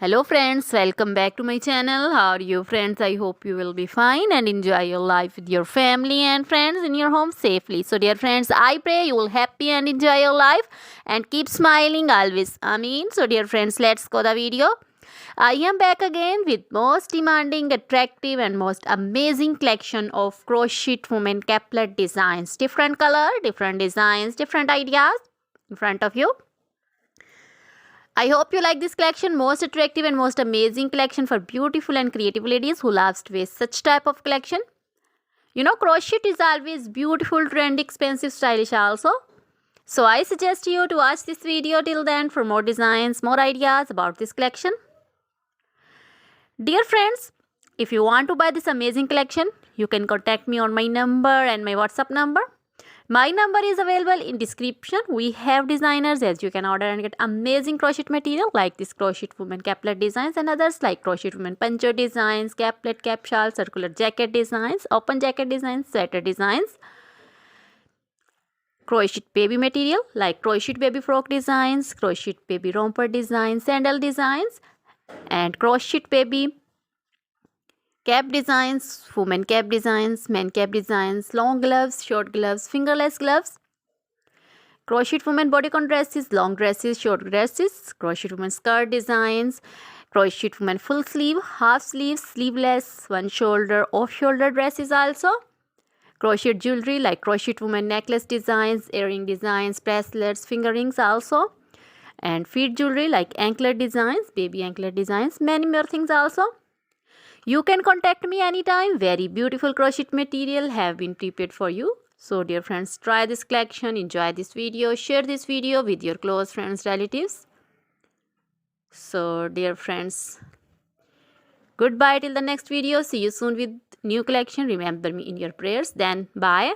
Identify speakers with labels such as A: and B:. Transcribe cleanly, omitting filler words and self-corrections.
A: Hello friends, welcome back to my channel. How are you friends? I hope you will be fine and enjoy your life with your family and friends in your home safely. So dear friends, I pray you will happy and enjoy your life and keep smiling always. Amen. So dear friends, let's go the video. I am back again with most demanding, attractive and most amazing collection of crochet women caplet designs. Different color, different designs, different ideas in front of you. I hope you like this collection. Most attractive and most amazing collection for beautiful and creative ladies who loves to wear such type of collection. You know, crochet is always beautiful, trendy, expensive, stylish also. So I suggest you to watch this video till then for more designs, more ideas about this collection. Dear friends, if you want to buy this amazing collection, you can contact me on my number and my WhatsApp number. My number is available in description. We have designers as you can order and get amazing crochet material like this crochet woman caplet designs and others like crochet woman poncho designs, caplet, cap shawl, circular jacket designs, open jacket designs, sweater designs, crochet baby material like crochet baby frock designs, crochet baby romper designs, sandal designs and crochet baby cap designs, women cap designs, men cap designs, long gloves, short gloves, fingerless gloves, crochet women bodycon dresses, long dresses, short dresses, crochet women skirt designs, crochet women full sleeve, half sleeve, sleeveless, one shoulder, off shoulder dresses also, crochet jewelry like crochet women necklace designs, earring designs, bracelets, finger rings also, and feet jewelry like anklet designs, baby anklet designs, many more things also. You can contact me anytime. Very beautiful crochet material have been prepared for you. So dear friends, try this collection, enjoy this video, share this video with your close friends, relatives. So dear friends, goodbye till the next video. See you soon with new collection. Remember me in your prayers. Then bye.